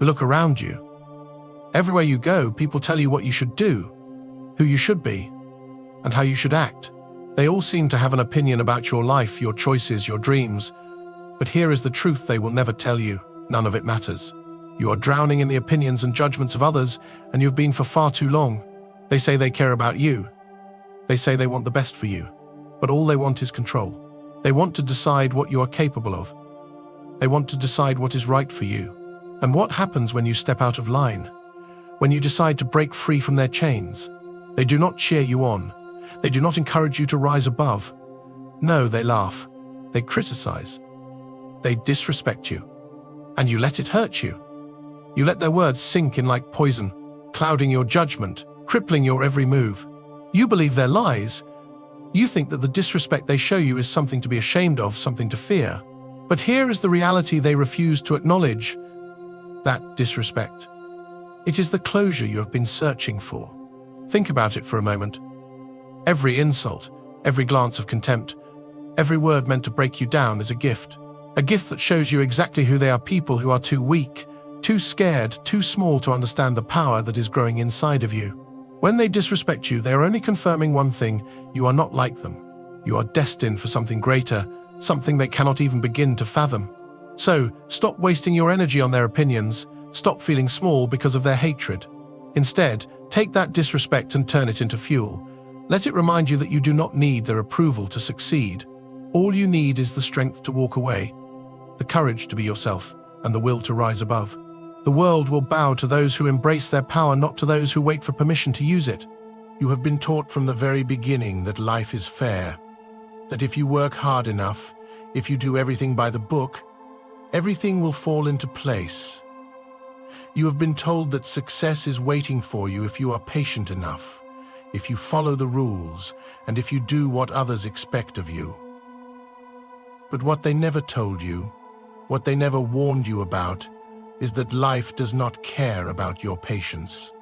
But look around you. Everywhere you go, people tell you what you should do, who you should be, and how you should act. They all seem to have an opinion about your life, your choices, your dreams. But here is the truth they will never tell you. None of it matters. You are drowning in the opinions and judgments of others, and you've been for far too long. They say they care about you. They say they want the best for you. But all they want is control. They want to decide what you are capable of. They want to decide what is right for you. And what happens when you step out of line? When you decide to break free from their chains? They do not cheer you on. They do not encourage you to rise above. No, they laugh. They criticize. They disrespect you. And you let it hurt you. You let their words sink in like poison, clouding your judgment, crippling your every move. You believe their lies. You think that the disrespect they show you is something to be ashamed of, something to fear. But here is the reality they refuse to acknowledge: that disrespect. It is the closure you have been searching for. Think about it for a moment. Every insult, every glance of contempt, every word meant to break you down is a gift. A gift that shows you exactly who they are: people who are too weak, too scared, too small to understand the power that is growing inside of you. When they disrespect you, they are only confirming one thing: you are not like them. You are destined for something greater, something they cannot even begin to fathom. So, stop wasting your energy on their opinions. Stop feeling small because of their hatred. Instead, take that disrespect and turn it into fuel. Let it remind you that you do not need their approval to succeed. All you need is the strength to walk away, the courage to be yourself, and the will to rise above. The world will bow to those who embrace their power, not to those who wait for permission to use it. You have been taught from the very beginning that life is fair, that if you work hard enough, if you do everything by the book, everything will fall into place. You have been told that success is waiting for you if you are patient enough, if you follow the rules, and if you do what others expect of you. But what they never told you, what they never warned you about, is that life does not care about your patience.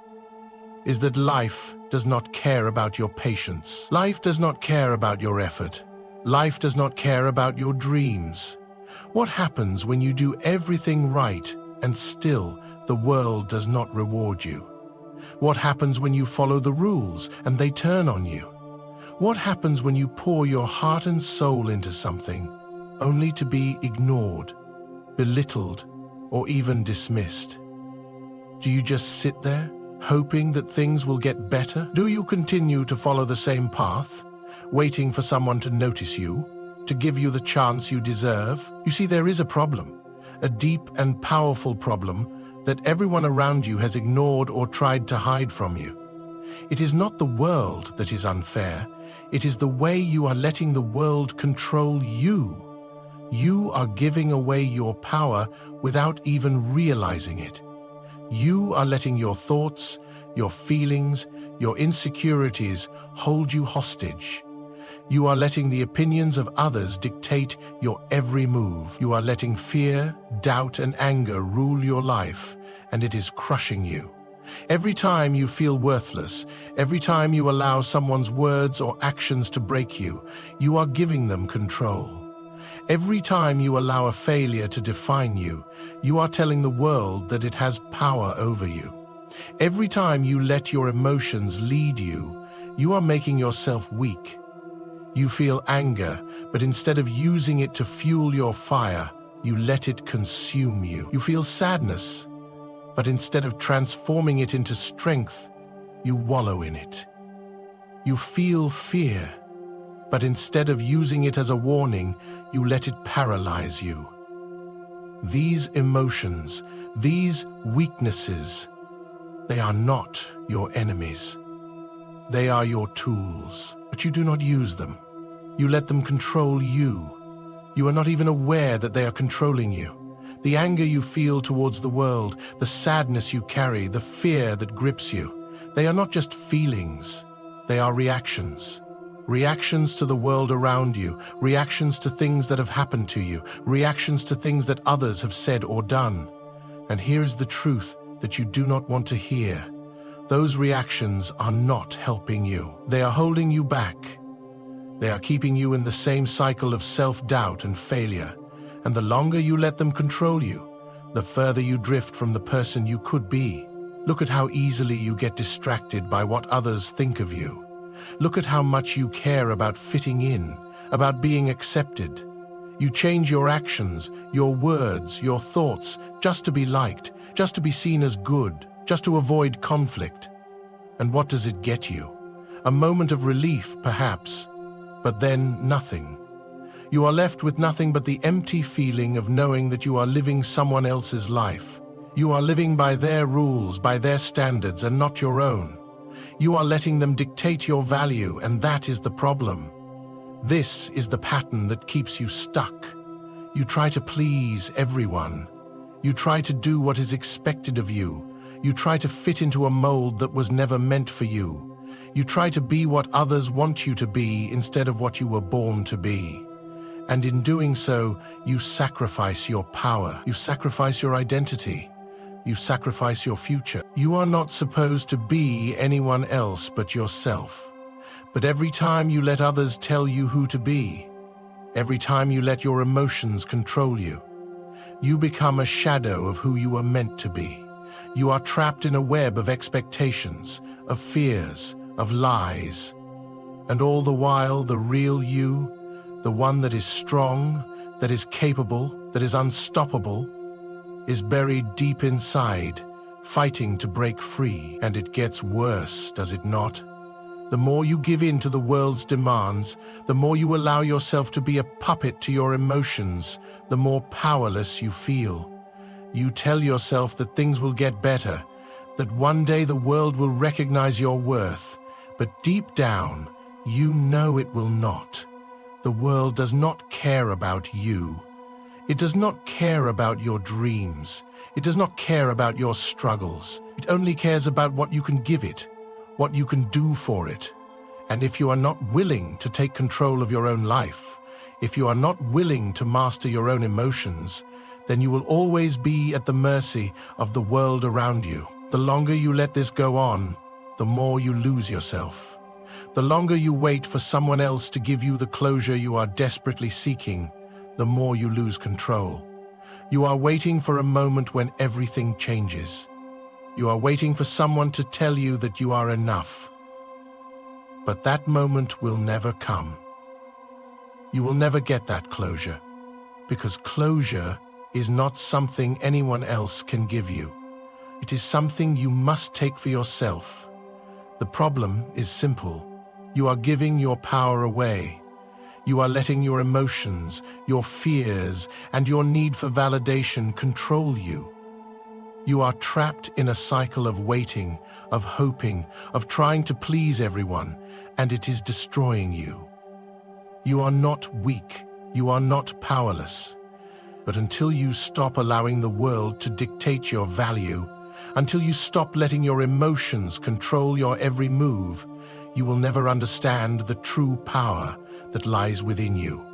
Life does not care about your patience. Life does not care about your effort. Life does not care about your dreams. What happens when you do everything right and still the world does not reward you? What happens when you follow the rules and they turn on you? What happens when you pour your heart and soul into something only to be ignored, belittled, or even dismissed? Do you just sit there, hoping that things will get better? Do you continue to follow the same path, waiting for someone to notice you, to give you the chance you deserve? You see, there is a problem, a deep and powerful problem that everyone around you has ignored or tried to hide from you. It is not the world that is unfair. It is the way you are letting the world control you. You are giving away your power without even realizing it. You are letting your thoughts, your feelings, your insecurities hold you hostage. You are letting the opinions of others dictate your every move. You are letting fear, doubt, and anger rule your life, and it is crushing you. Every time you feel worthless, every time you allow someone's words or actions to break you, you are giving them control. Every time you allow a failure to define you, you are telling the world that it has power over you. Every time you let your emotions lead you, you are making yourself weak. You feel anger, but instead of using it to fuel your fire, you let it consume you. You feel sadness, but instead of transforming it into strength, you wallow in it. You feel fear, but instead of using it as a warning, you let it paralyze you. These emotions, these weaknesses, they are not your enemies. They are your tools, but you do not use them. You let them control you. You are not even aware that they are controlling you. The anger you feel towards the world, the sadness you carry, the fear that grips you, they are not just feelings. They are reactions. Reactions to the world around you, reactions to things that have happened to you, reactions to things that others have said or done. And here is the truth that you do not want to hear. Those reactions are not helping you. They are holding you back. They are keeping you in the same cycle of self-doubt and failure. And the longer you let them control you, the further you drift from the person you could be. Look at how easily you get distracted by what others think of you. Look at how much you care about fitting in, about being accepted. You change your actions, your words, your thoughts, just to be liked, just to be seen as good, just to avoid conflict. And what does it get you? A moment of relief, perhaps, but then nothing. You are left with nothing but the empty feeling of knowing that you are living someone else's life. You are living by their rules, by their standards, and not your own. You are letting them dictate your value, and that is the problem. This is the pattern that keeps you stuck. You try to please everyone. You try to do what is expected of you. You try to fit into a mold that was never meant for you. You try to be what others want you to be instead of what you were born to be. And in doing so, you sacrifice your power. You sacrifice your identity. You sacrifice your future. You are not supposed to be anyone else but yourself. But every time you let others tell you who to be, every time you let your emotions control you, you become a shadow of who you are meant to be. You are trapped in a web of expectations, of fears, of lies. And all the while, the real you, the one that is strong, that is capable, that is unstoppable, is buried deep inside, fighting to break free. And it gets worse, does it not? The more you give in to the world's demands, the more you allow yourself to be a puppet to your emotions, the more powerless you feel. You tell yourself that things will get better, that one day the world will recognize your worth, but deep down, you know it will not. The world does not care about you. It does not care about your dreams. It does not care about your struggles. It only cares about what you can give it, what you can do for it. And if you are not willing to take control of your own life, if you are not willing to master your own emotions, then you will always be at the mercy of the world around you. The longer you let this go on, the more you lose yourself. The longer you wait for someone else to give you the closure you are desperately seeking, the more you lose control. You are waiting for a moment when everything changes. You are waiting for someone to tell you that you are enough. But that moment will never come. You will never get that closure, because closure is not something anyone else can give you. It is something you must take for yourself. The problem is simple. You are giving your power away. You are letting your emotions, your fears, and your need for validation control you. You are trapped in a cycle of waiting, of hoping, of trying to please everyone, and it is destroying you. You are not weak. You are not powerless. But until you stop allowing the world to dictate your value, until you stop letting your emotions control your every move, you will never understand the true power that lies within you.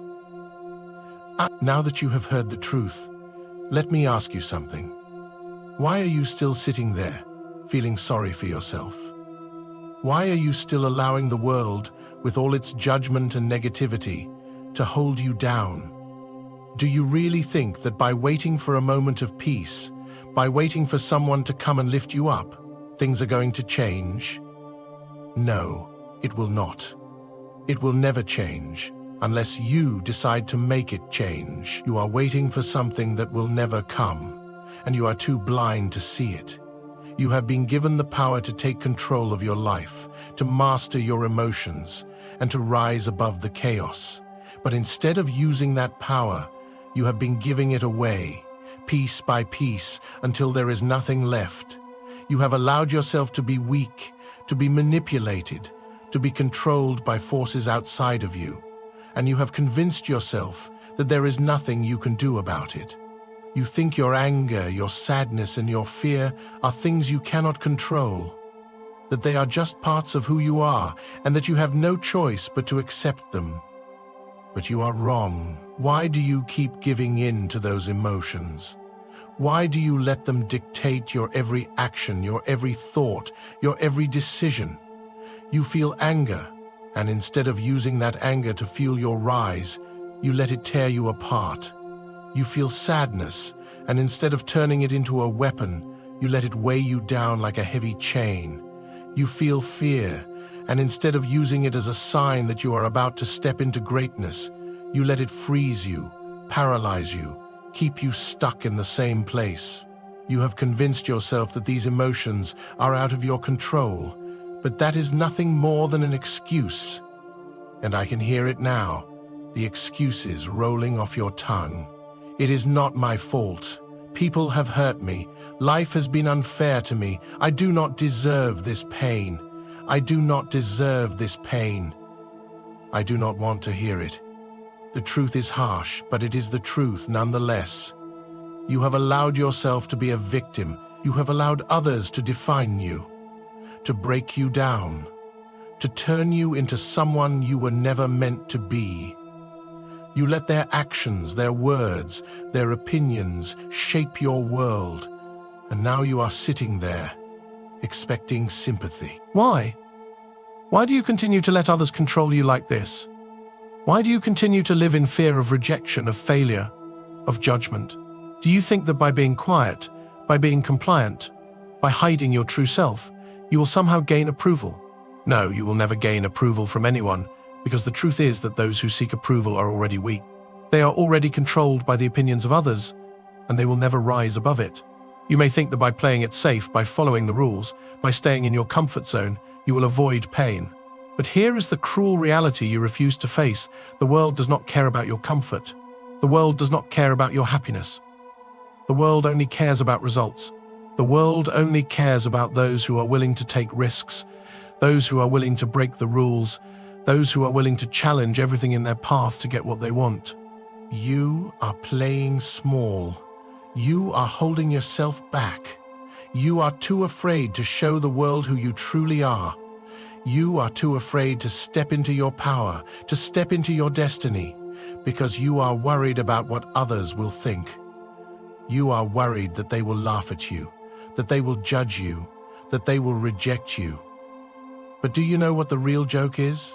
Now that you have heard the truth, let me ask you something. Why are you still sitting there, feeling sorry for yourself? Why are you still allowing the world, with all its judgment and negativity, to hold you down? Do you really think that by waiting for a moment of peace, by waiting for someone to come and lift you up, things are going to change? No, it will not. It will never change, unless you decide to make it change. You are waiting for something that will never come, and you are too blind to see it. You have been given the power to take control of your life, to master your emotions, and to rise above the chaos. But instead of using that power, you have been giving it away, piece by piece, until there is nothing left. You have allowed yourself to be weak, to be manipulated, to be controlled by forces outside of you, and you have convinced yourself that there is nothing you can do about it. You think your anger, your sadness, and your fear are things you cannot control, that they are just parts of who you are, and that you have no choice but to accept them. But you are wrong. Why do you keep giving in to those emotions? Why do you let them dictate your every action, your every thought, your every decision? You feel anger, and instead of using that anger to fuel your rise, you let it tear you apart. You feel sadness, and instead of turning it into a weapon, you let it weigh you down like a heavy chain. You feel fear, and instead of using it as a sign that you are about to step into greatness, you let it freeze you, paralyze you, keep you stuck in the same place. You have convinced yourself that these emotions are out of your control, but that is nothing more than an excuse. And I can hear it now, the excuses rolling off your tongue. It is not my fault. People have hurt me. Life has been unfair to me. I do not deserve this pain. I do not deserve this pain. I do not want to hear it. The truth is harsh, but it is the truth nonetheless. You have allowed yourself to be a victim. You have allowed others to define you, to break you down, to turn you into someone you were never meant to be. You let their actions, their words, their opinions shape your world, and now you are sitting there, expecting sympathy. Why? Why do you continue to let others control you like this? Why do you continue to live in fear of rejection, of failure, of judgment? Do you think that by being quiet, by being compliant, by hiding your true self, you will somehow gain approval? No, you will never gain approval from anyone, because the truth is that those who seek approval are already weak. They are already controlled by the opinions of others, and they will never rise above it. You may think that by playing it safe, by following the rules, by staying in your comfort zone, you will avoid pain. But here is the cruel reality you refuse to face. The world does not care about your comfort. The world does not care about your happiness. The world only cares about results. The world only cares about those who are willing to take risks, those who are willing to break the rules, those who are willing to challenge everything in their path to get what they want. You are playing small. You are holding yourself back. You are too afraid to show the world who you truly are. You are too afraid to step into your power, to step into your destiny, because you are worried about what others will think. You are worried that they will laugh at you, that they will judge you, that they will reject you. But do you know what the real joke is?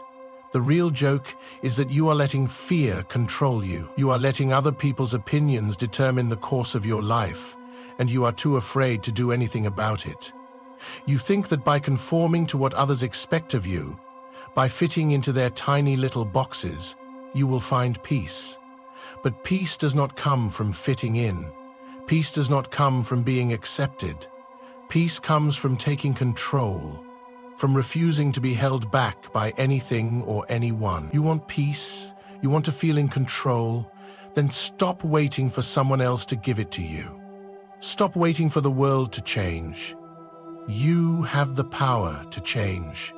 The real joke is that you are letting fear control you. You are letting other people's opinions determine the course of your life, and you are too afraid to do anything about it. You think that by conforming to what others expect of you, by fitting into their tiny little boxes, you will find peace. But peace does not come from fitting in. Peace does not come from being accepted. Peace comes from taking control, from refusing to be held back by anything or anyone. You want peace? You want to feel in control? Then stop waiting for someone else to give it to you. Stop waiting for the world to change. You have the power to change.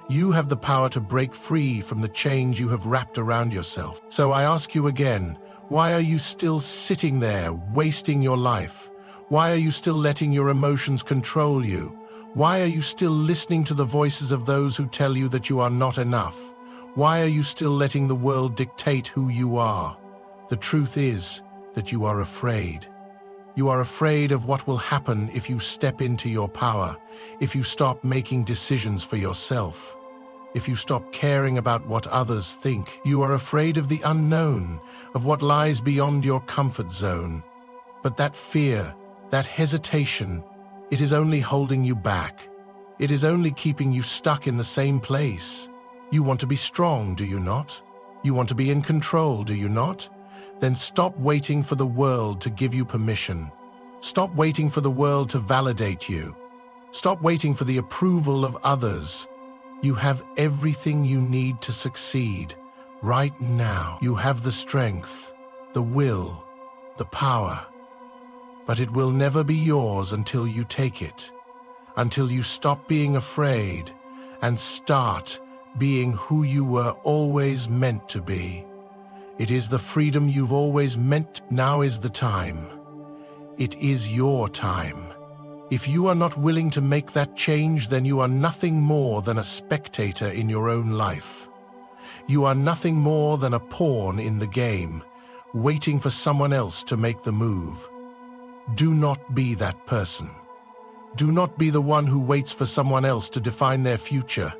You have the power to break free from the chains you have wrapped around yourself. So I ask you again, why are you still sitting there, wasting your life? Why are you still letting your emotions control you? Why are you still listening to the voices of those who tell you that you are not enough? Why are you still letting the world dictate who you are? The truth is that you are afraid. You are afraid of what will happen if you step into your power, if you stop making decisions for yourself, if you stop caring about what others think. You are afraid of the unknown, of what lies beyond your comfort zone. But that fear, that hesitation, it is only holding you back. It is only keeping you stuck in the same place. You want to be strong, do you not? You want to be in control, do you not? Then stop waiting for the world to give you permission. Stop waiting for the world to validate you. Stop waiting for the approval of others. You have everything you need to succeed right now. You have the strength, the will, the power. But it will never be yours until you take it, until you stop being afraid and start being who you were always meant to be. It is the freedom you've always meant. Now is the time. It is your time. If you are not willing to make that change, then you are nothing more than a spectator in your own life. You are nothing more than a pawn in the game, waiting for someone else to make the move. Do not be that person. Do not be the one who waits for someone else to define their future.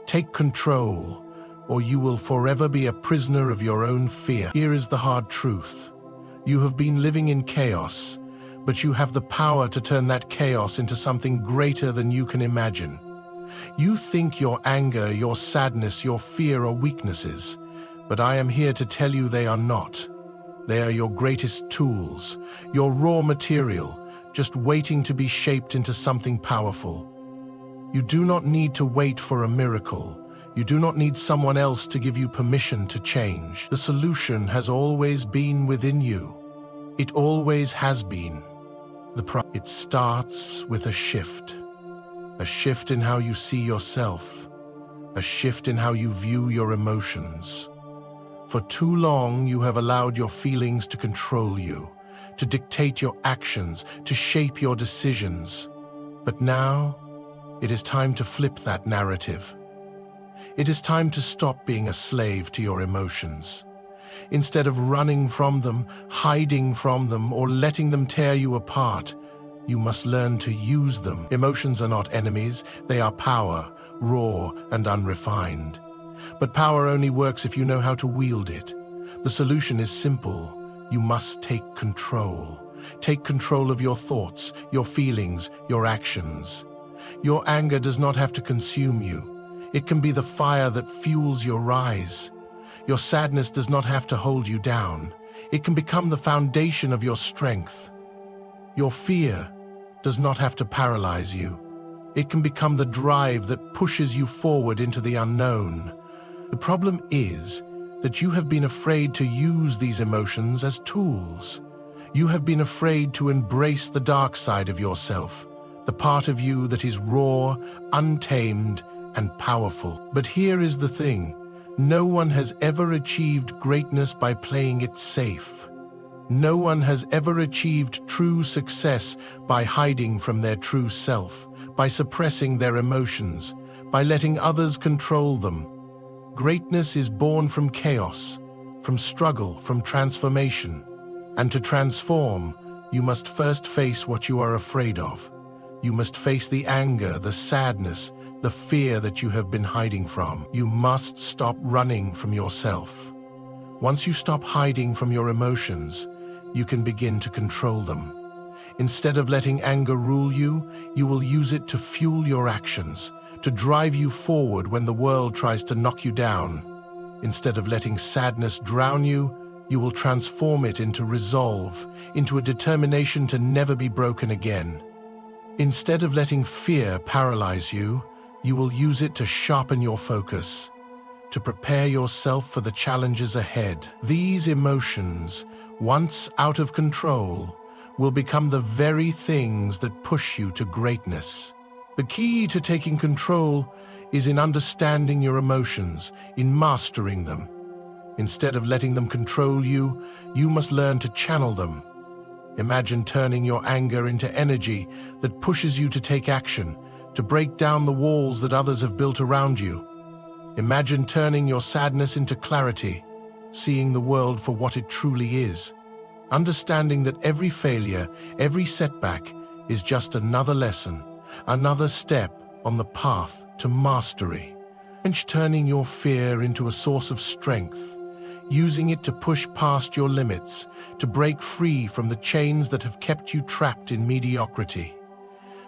Take control, or you will forever be a prisoner of your own fear. Here is the hard truth. You have been living in chaos, but you have the power to turn that chaos into something greater than you can imagine. You think your anger, your sadness, your fear are weaknesses, but I am here to tell you they are not. They are your greatest tools, your raw material, just waiting to be shaped into something powerful. You do not need to wait for a miracle. You do not need someone else to give you permission to change. The solution has always been within you. It always has been. It starts with a shift in how you see yourself, a shift in how you view your emotions. For too long, you have allowed your feelings to control you, to dictate your actions, to shape your decisions. But now, it is time to flip that narrative. It is time to stop being a slave to your emotions. Instead of running from them, hiding from them, or letting them tear you apart, you must learn to use them. Emotions are not enemies, they are power, raw and unrefined. But power only works if you know how to wield it. The solution is simple. You must take control. Take control of your thoughts, your feelings, your actions. Your anger does not have to consume you. It can be the fire that fuels your rise. Your sadness does not have to hold you down. It can become the foundation of your strength. Your fear does not have to paralyze you. It can become the drive that pushes you forward into the unknown. The problem is that you have been afraid to use these emotions as tools. You have been afraid to embrace the dark side of yourself, the part of you that is raw, untamed, and powerful. But here is the thing. No one has ever achieved greatness by playing it safe. No one has ever achieved true success by hiding from their true self, by suppressing their emotions, by letting others control them. Greatness is born from chaos, from struggle, from transformation. And to transform, you must first face what you are afraid of. You must face the anger, the sadness, the fear that you have been hiding from. You must stop running from yourself. Once you stop hiding from your emotions, you can begin to control them. Instead of letting anger rule you, you will use it to fuel your actions, to drive you forward when the world tries to knock you down. Instead of letting sadness drown you, you will transform it into resolve, into a determination to never be broken again. Instead of letting fear paralyze you, you will use it to sharpen your focus, to prepare yourself for the challenges ahead. These emotions, once out of control, will become the very things that push you to greatness. The key to taking control is in understanding your emotions, in mastering them. Instead of letting them control you, you must learn to channel them. Imagine turning your anger into energy that pushes you to take action, to break down the walls that others have built around you. Imagine turning your sadness into clarity, seeing the world for what it truly is. Understanding that every failure, every setback is just another lesson, another step on the path to mastery. And turning your fear into a source of strength, using it to push past your limits, to break free from the chains that have kept you trapped in mediocrity.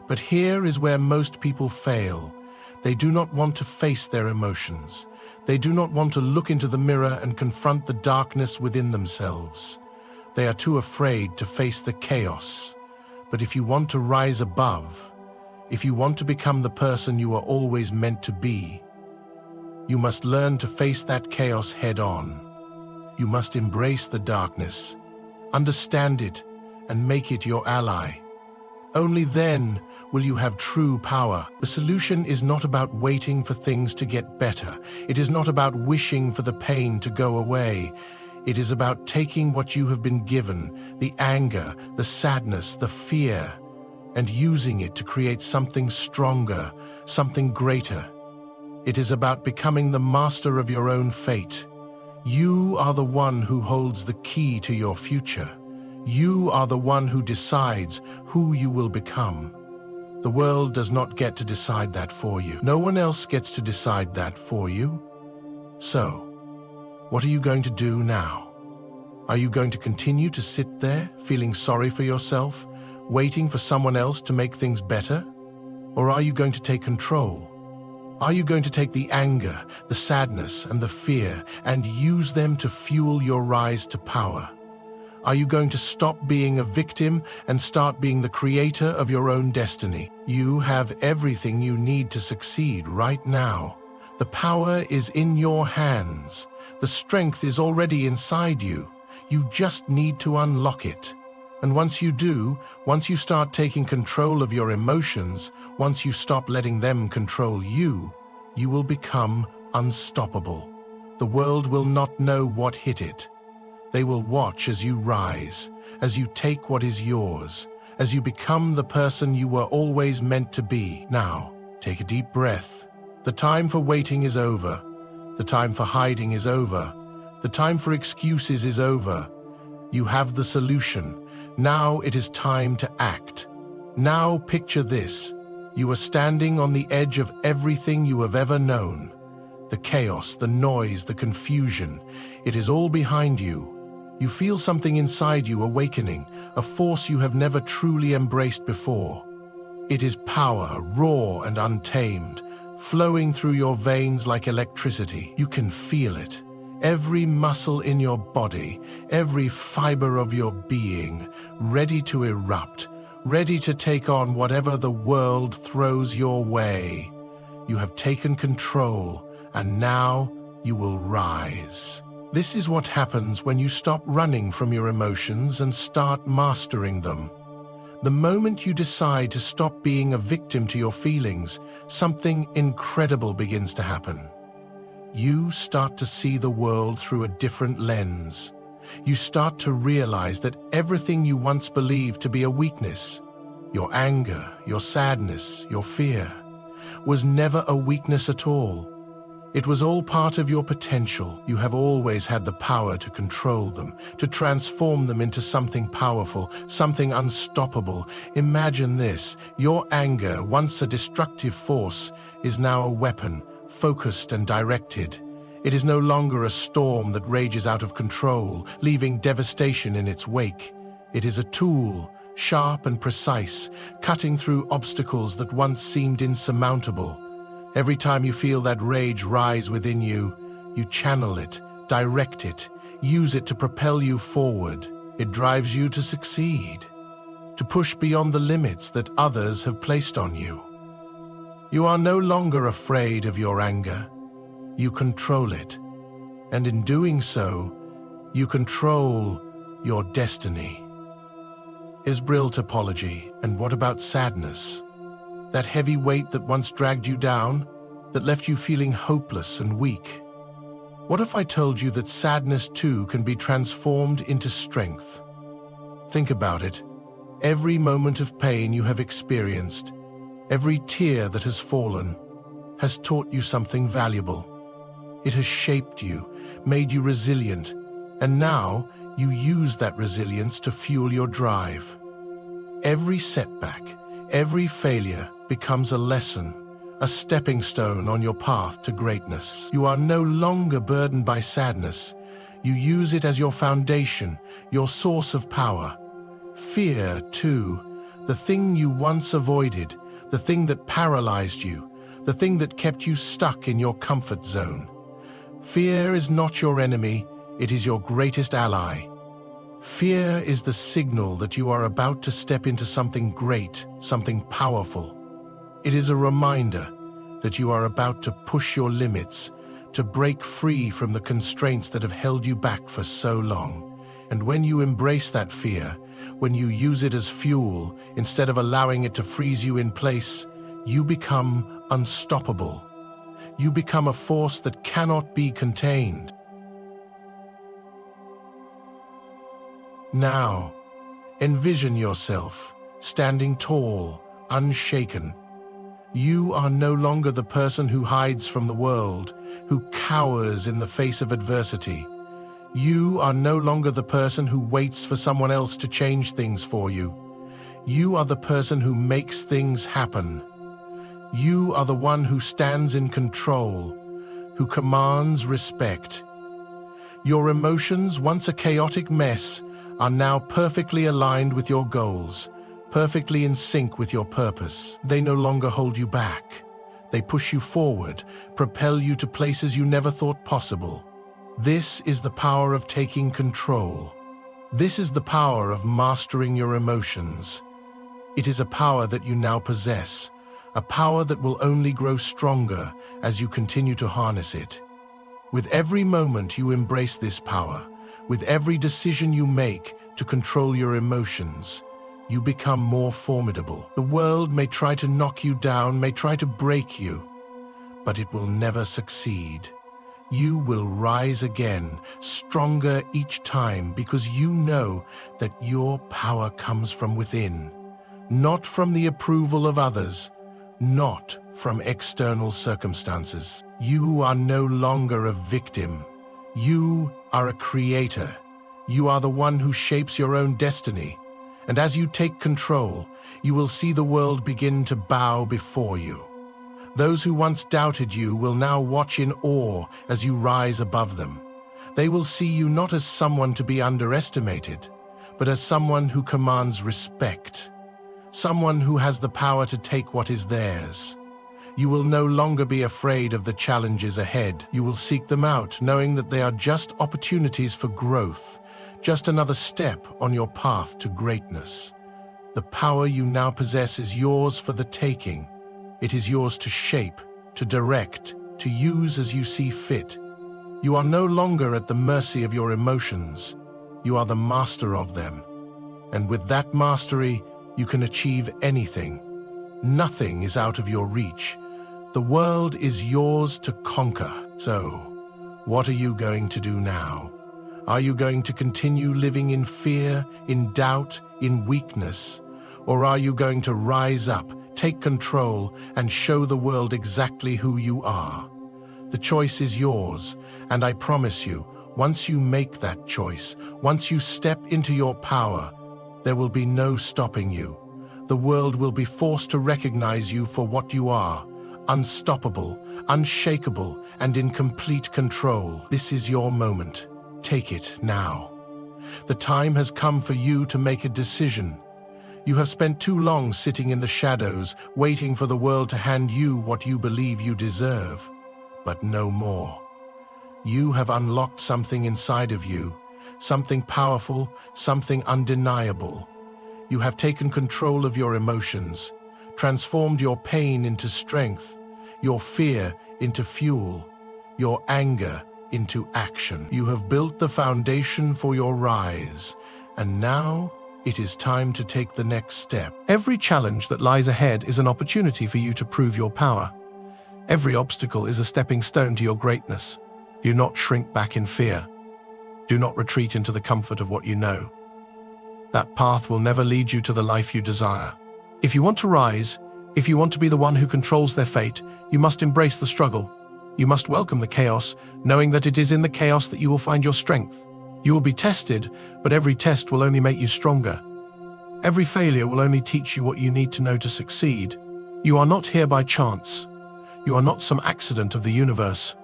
But here is where most people fail. They do not want to face their emotions. They do not want to look into the mirror and confront the darkness within themselves. They are too afraid to face the chaos. But if you want to rise above, if you want to become the person you are always meant to be, you must learn to face that chaos head-on. You must embrace the darkness, understand it, and make it your ally. Only then will you have true power. The solution is not about waiting for things to get better. It is not about wishing for the pain to go away. It is about taking what you have been given, the anger, the sadness, the fear, and using it to create something stronger, something greater. It is about becoming the master of your own fate. You are the one who holds the key to your future. You are the one who decides who you will become. The world does not get to decide that for you. No one else gets to decide that for you. So, what are you going to do now? Are you going to continue to sit there, feeling sorry for yourself, waiting for someone else to make things better? Or are you going to take control? Are you going to take the anger, the sadness, and the fear and use them to fuel your rise to power? Are you going to stop being a victim and start being the creator of your own destiny? You have everything you need to succeed right now. The power is in your hands. The strength is already inside you. You just need to unlock it. And once you do, once you start taking control of your emotions, once you stop letting them control you, you will become unstoppable. The world will not know what hit it. They will watch as you rise, as you take what is yours, as you become the person you were always meant to be. Now, take a deep breath. The time for waiting is over. The time for hiding is over. The time for excuses is over. You have the solution. Now it is time to act. Now picture this. You are standing on the edge of everything you have ever known. The chaos, the noise, the confusion. It is all behind you. You feel something inside you awakening, a force you have never truly embraced before. It is power, raw and untamed, flowing through your veins like electricity. You can feel it. Every muscle in your body, every fiber of your being, ready to erupt, ready to take on whatever the world throws your way. You have taken control, and now you will rise. This is what happens when you stop running from your emotions and start mastering them. The moment you decide to stop being a victim to your feelings, something incredible begins to happen. You start to see the world through a different lens. You start to realize that everything you once believed to be a weakness, your anger, your sadness, your fear, was never a weakness at all. It was all part of your potential. You have always had the power to control them, to transform them into something powerful, something unstoppable. Imagine this: your anger, once a destructive force, is now a weapon, focused and directed. It is no longer a storm that rages out of control, leaving devastation in its wake. It is a tool, sharp and precise, cutting through obstacles that once seemed insurmountable. Every time you feel that rage rise within you, you channel it, direct it, use it to propel you forward. It drives you to succeed, to push beyond the limits that others have placed on you. You are no longer afraid of your anger. You control it, and in doing so, you control your destiny. Is Brill topology, and what about sadness? That heavy weight that once dragged you down, that left you feeling hopeless and weak. What if I told you that sadness too can be transformed into strength? Think about it. Every moment of pain you have experienced, every tear that has fallen, has taught you something valuable. It has shaped you, made you resilient, and now you use that resilience to fuel your drive. Every setback, every failure becomes a lesson, a stepping stone on your path to greatness. You are no longer burdened by sadness. You use it as your foundation, your source of power. Fear, too, the thing you once avoided, the thing that paralyzed you, the thing that kept you stuck in your comfort zone. Fear is not your enemy, it is your greatest ally. Fear is the signal that you are about to step into something great, something powerful. It is a reminder that you are about to push your limits, to break free from the constraints that have held you back for so long. And when you embrace that fear, when you use it as fuel, instead of allowing it to freeze you in place, you become unstoppable. You become a force that cannot be contained. Now, envision yourself standing tall, unshaken. You are no longer the person who hides from the world, who cowers in the face of adversity. You are no longer the person who waits for someone else to change things for you. You are the person who makes things happen. You are the one who stands in control, who commands respect. Your emotions, once a chaotic mess, are now perfectly aligned with your goals, perfectly in sync with your purpose. They no longer hold you back. They push you forward, propel you to places you never thought possible. This is the power of taking control. This is the power of mastering your emotions. It is a power that you now possess, a power that will only grow stronger as you continue to harness it. With every moment you embrace this power, with every decision you make to control your emotions, you become more formidable. The world may try to knock you down, may try to break you, but it will never succeed. You will rise again, stronger each time, because you know that your power comes from within, not from the approval of others, not from external circumstances. You are no longer a victim. You are a creator. You are the one who shapes your own destiny. And as you take control, you will see the world begin to bow before you. Those who once doubted you will now watch in awe as you rise above them. They will see you not as someone to be underestimated, but as someone who commands respect, someone who has the power to take what is theirs. You will no longer be afraid of the challenges ahead. You will seek them out, knowing that they are just opportunities for growth, just another step on your path to greatness. The power you now possess is yours for the taking. It is yours to shape, to direct, to use as you see fit. You are no longer at the mercy of your emotions. You are the master of them. And with that mastery, you can achieve anything. Nothing is out of your reach. The world is yours to conquer. So, what are you going to do now? Are you going to continue living in fear, in doubt, in weakness? Or are you going to rise up, take control, and show the world exactly who you are? The choice is yours, and I promise you, once you make that choice, once you step into your power, there will be no stopping you. The world will be forced to recognize you for what you are, unstoppable, unshakable, and in complete control. This is your moment. Take it now. The time has come for you to make a decision. You have spent too long sitting in the shadows, waiting for the world to hand you what you believe you deserve, but no more. You have unlocked something inside of you, something powerful, something undeniable. You have taken control of your emotions, transformed your pain into strength, your fear into fuel, your anger into action. You have built the foundation for your rise, and now it is time to take the next step. Every challenge that lies ahead is an opportunity for you to prove your power. Every obstacle is a stepping stone to your greatness. Do not shrink back in fear. Do not retreat into the comfort of what you know. That path will never lead you to the life you desire. If you want to rise, if you want to be the one who controls their fate, you must embrace the struggle. You must welcome the chaos, knowing that it is in the chaos that you will find your strength. You will be tested, but every test will only make you stronger. Every failure will only teach you what you need to know to succeed. You are not here by chance. You are not some accident of the universe.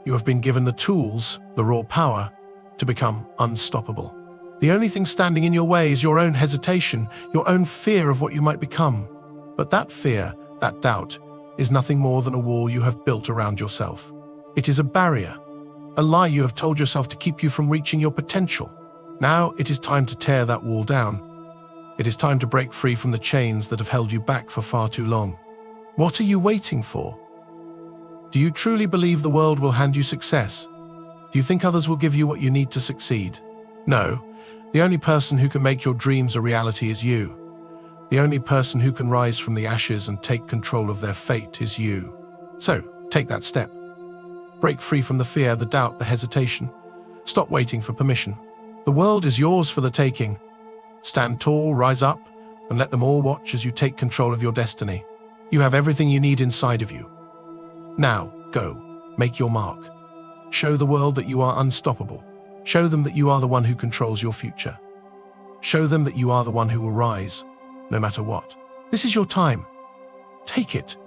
You have been given the tools, the raw power, to become unstoppable. The only thing standing in your way is your own hesitation, your own fear of what you might become. But that fear, that doubt, is nothing more than a wall you have built around yourself. It is a barrier, a lie you have told yourself to keep you from reaching your potential. Now it is time to tear that wall down. It is time to break free from the chains that have held you back for far too long. What are you waiting for? Do you truly believe the world will hand you success? Do you think others will give you what you need to succeed? No. The only person who can make your dreams a reality is you. The only person who can rise from the ashes and take control of their fate is you. So, take that step. Break free from the fear, the doubt, the hesitation. Stop waiting for permission. The world is yours for the taking. Stand tall, rise up, and let them all watch as you take control of your destiny. You have everything you need inside of you. Now, go. Make your mark. Show the world that you are unstoppable. Show them that you are the one who controls your future. Show them that you are the one who will rise, no matter what. This is your time. Take it.